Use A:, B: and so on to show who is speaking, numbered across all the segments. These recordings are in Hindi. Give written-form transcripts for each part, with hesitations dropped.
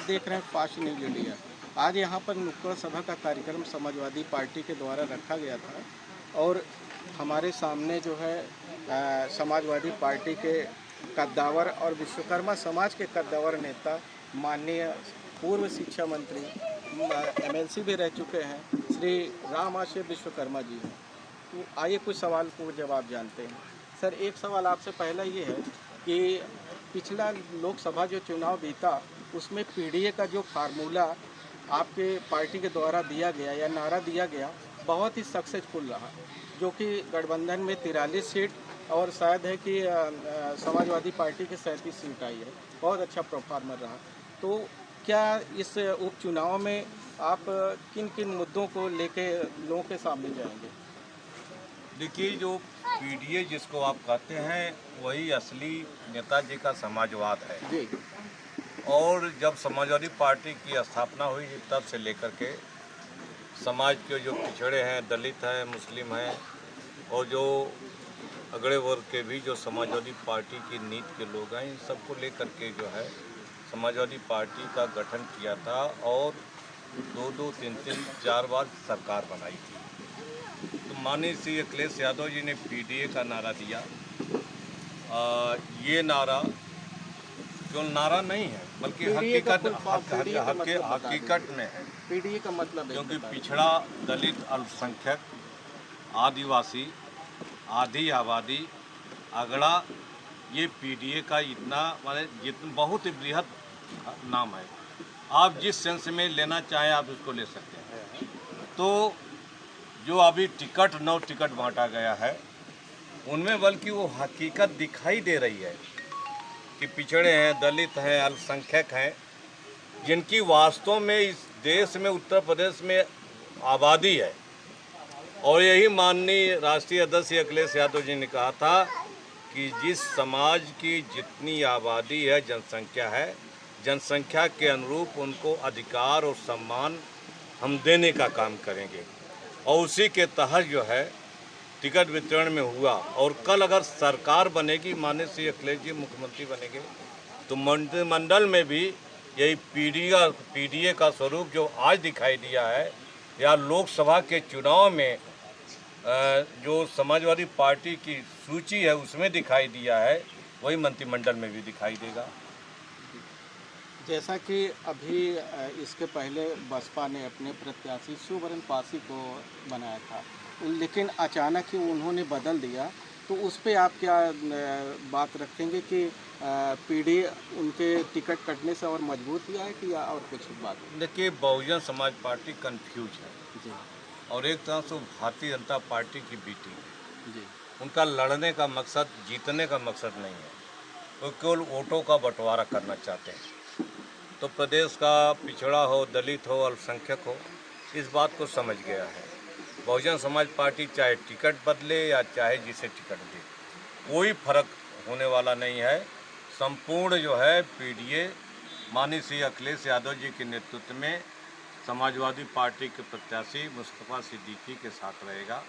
A: देख रहे हैं फास्ट न्यूज इंडिया। आज यहाँ पर नुक्कड़ सभा का कार्यक्रम समाजवादी पार्टी के द्वारा रखा गया था और हमारे सामने जो है समाजवादी पार्टी के कद्दावर और विश्वकर्मा समाज के कद्दावर नेता माननीय पूर्व शिक्षा मंत्री एमएलसी भी रह चुके हैं श्री राम आशीष विश्वकर्मा जी हैं। तो आइए कुछ सवाल को जवाब जानते हैं। सर, एक सवाल आपसे पहला ये है कि पिछला लोकसभा जो चुनाव बीता उसमें पीडीए का जो फार्मूला आपके पार्टी के द्वारा दिया गया या नारा दिया गया बहुत ही सक्सेसफुल रहा, जो कि गठबंधन में 43 सीट और शायद है कि समाजवादी पार्टी की 37 सीट आई है। बहुत अच्छा परफॉर्मर रहा। तो क्या इस उपचुनाव में आप किन किन मुद्दों को लेके लोगों के सामने जाएंगे?
B: देखिए, जो पीडीए जिसको आप कहते हैं वही असली नेताजी का समाजवाद है
A: जी।
B: और जब समाजवादी पार्टी की स्थापना हुई तब से लेकर के समाज के जो पिछड़े हैं, दलित हैं, मुस्लिम हैं और जो अगड़े वर्ग के भी जो समाजवादी पार्टी की नीति के लोग हैं, इन सबको लेकर के जो है समाजवादी पार्टी का गठन किया था और 2-2, 3-3, 4 बार सरकार बनाई थी। तो माननीय श्री अखिलेश यादव जी ने पीडीए का नारा दिया। ये नारा केवल नारा नहीं है बल्कि हकीकत में है।
A: पीडीए का मतलब
B: क्योंकि पिछड़ा, दलित, अल्पसंख्यक, आदिवासी, आधी आबादी, अगड़ा, ये पीडीए का इतना जितना बहुत ही बृहद नाम है। आप जिस सेंस में लेना चाहें आप इसको ले सकते हैं। तो जो अभी टिकट 9 टिकट बांटा गया है उनमें बल्कि वो हकीकत दिखाई दे रही है कि पिछड़े हैं, दलित हैं, अल्पसंख्यक हैं, जिनकी वास्तव में इस देश में, उत्तर प्रदेश में आबादी है। और यही माननीय राष्ट्रीय अध्यक्ष अखिलेश यादव जी ने कहा था कि जिस समाज की जितनी आबादी है, जनसंख्या है, जनसंख्या के अनुरूप उनको अधिकार और सम्मान हम देने का काम करेंगे। और उसी के तहत जो है टिकट वितरण में हुआ। और कल अगर सरकार बनेगी, माननीय श्री अखिलेश जी मुख्यमंत्री बनेंगे, तो मंत्रिमंडल में भी यही पीडीए का स्वरूप जो आज दिखाई दिया है या लोकसभा के चुनाव में जो समाजवादी पार्टी की सूची है उसमें दिखाई दिया है, वही मंत्रिमंडल में भी दिखाई देगा।
A: जैसा कि अभी इसके पहले बसपा ने अपने प्रत्याशी शिवरन पासी को बनाया था, लेकिन अचानक ही उन्होंने बदल दिया। तो उस पर आप क्या बात रखेंगे कि पीडीए उनके टिकट कटने से और मजबूत हुआ है कि या और कुछ बात?
B: देखिए, बहुजन समाज पार्टी कंफ्यूज है
A: जी।
B: और एक तरह से भारतीय जनता पार्टी की बेटी है
A: जी।
B: उनका लड़ने का मकसद, जीतने का मकसद नहीं है, वो केवल वोटों का बंटवारा करना चाहते हैं। तो प्रदेश का पिछड़ा हो, दलित हो, अल्पसंख्यक हो, इस बात को समझ गया है। बहुजन समाज पार्टी चाहे टिकट बदले या चाहे जिसे टिकट दे, कोई फर्क होने वाला नहीं है। संपूर्ण जो है पीडीए माननीय श्री अखिलेश यादव जी के नेतृत्व में समाजवादी पार्टी के प्रत्याशी मुस्तफा सिद्दीकी के साथ रहेगा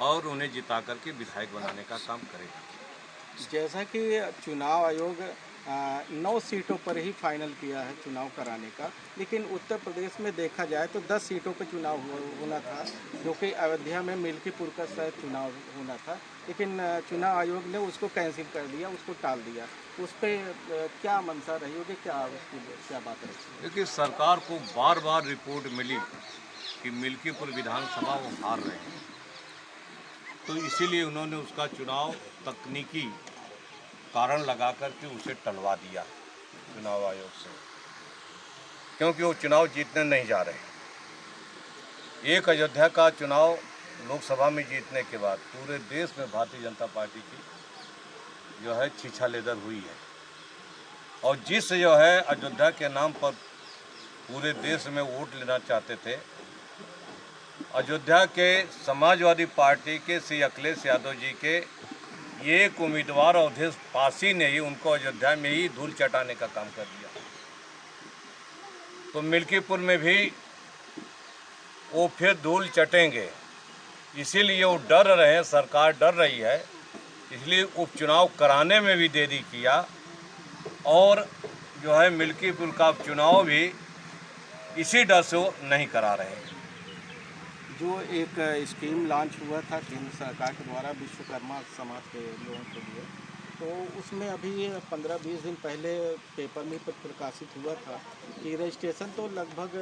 B: और उन्हें जिता करके विधायक बनाने का काम करेगा।
A: जैसा कि चुनाव आयोग 9 सीटों पर ही फाइनल किया है चुनाव कराने का, लेकिन उत्तर प्रदेश में देखा जाए तो 10 सीटों पर चुनाव होना था, जो कि अयोध्या में मिल्कीपुर का शायद चुनाव होना था, लेकिन चुनाव आयोग ने उसको कैंसिल कर दिया, उसको टाल दिया। उस पर क्या मंशा रही होगी, क्या बात रही?
B: देखिए, सरकार को बार बार रिपोर्ट मिली कि मिल्कीपुर विधानसभा वो हार रहे हैं, तो इसीलिए उन्होंने उसका चुनाव तकनीकी कारण लगा करके उसे टलवा दिया चुनाव आयोग से, क्योंकि वो चुनाव जीतने नहीं जा रहे। एक अयोध्या का चुनाव लोकसभा में जीतने के बाद पूरे देश में भारतीय जनता पार्टी की जो है छीछालेदर हुई है। और जिस जो है अयोध्या के नाम पर पूरे देश में वोट लेना चाहते थे, अयोध्या के समाजवादी पार्टी के श्री अखिलेश यादव जी के एक उम्मीदवार अवधेश पासी ने ही उनको अयोध्या में ही धूल चटाने का काम कर दिया। तो मिल्कीपुर में भी वो फिर धूल चटेंगे, इसीलिए वो डर रहे हैं, सरकार डर रही है, इसलिए उपचुनाव कराने में भी देरी किया। और जो है मिल्कीपुर का चुनाव भी इसी डर से वो नहीं करा रहे हैं।
A: जो एक स्कीम लॉन्च हुआ था केंद्र सरकार के द्वारा विश्वकर्मा समाज के लोगों के लिए, तो उसमें अभी 15-20 दिन पहले पेपर में प्रकाशित हुआ था कि रजिस्ट्रेशन तो लगभग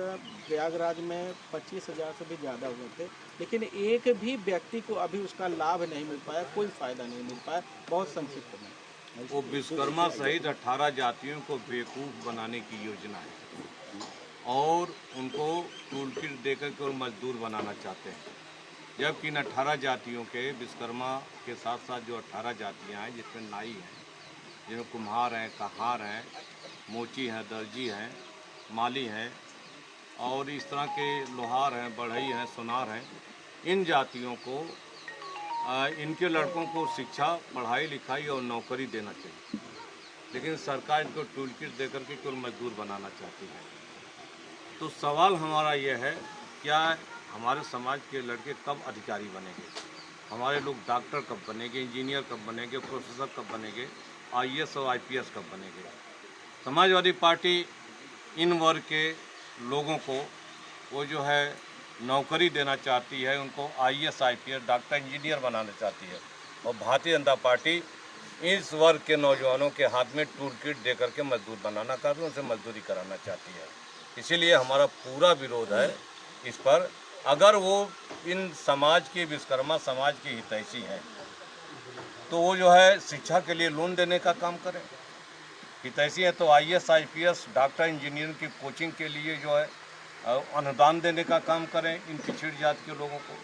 A: प्रयागराज में 25,000 से भी ज़्यादा हुए थे, लेकिन एक भी व्यक्ति को अभी उसका लाभ नहीं मिल पाया, कोई फ़ायदा नहीं मिल पाया। बहुत संक्षिप्त में
B: वो विश्वकर्मा सहित 18 जातियों को बेवकूफ़ बनाने की योजना है और उनको टूल किट देकर के और मजदूर बनाना चाहते हैं, जबकि इन 18 जातियों के विश्वकर्मा के साथ साथ जो 18 जातियां हैं, जिसमें नाई हैं, जिनमें कुम्हार हैं, कहार हैं, मोची हैं, दर्जी हैं, माली हैं और इस तरह के लोहार हैं, बढ़ई हैं, सुनार हैं, इन जातियों को इनके लड़कों को शिक्षा, पढ़ाई लिखाई और नौकरी देना चाहिए, लेकिन सरकार इनको टूल किट देकर के केवल मजदूर बनाना चाहती है। तो सवाल हमारा यह है, क्या हमारे समाज के लड़के कब अधिकारी बनेंगे? हमारे लोग डॉक्टर कब बनेंगे, इंजीनियर कब बनेंगे, प्रोफेसर कब बनेंगे, आईएएस और आईपीएस कब बनेंगे? समाजवादी पार्टी इन वर्ग के लोगों को वो जो है नौकरी देना चाहती है, उनको आईएएस, आईपीएस, डॉक्टर, इंजीनियर बनाना चाहती है और भारतीय जनता पार्टी इस वर्ग के नौजवानों के हाथ में टूल किट दे करके मजदूर बनाना चाहती है, उनसे मजदूरी कराना चाहती है। इसीलिए हमारा पूरा विरोध है इस पर। अगर वो इन समाज के विश्वकर्मा समाज के हितैषी हैं तो वो जो है शिक्षा के लिए लोन देने का काम करें। हितैषी है तो आईएएस, आईपीएस, डॉक्टर, इंजीनियर की कोचिंग के लिए जो है अनुदान देने का काम करें इन पिछड़ी जाति के लोगों को।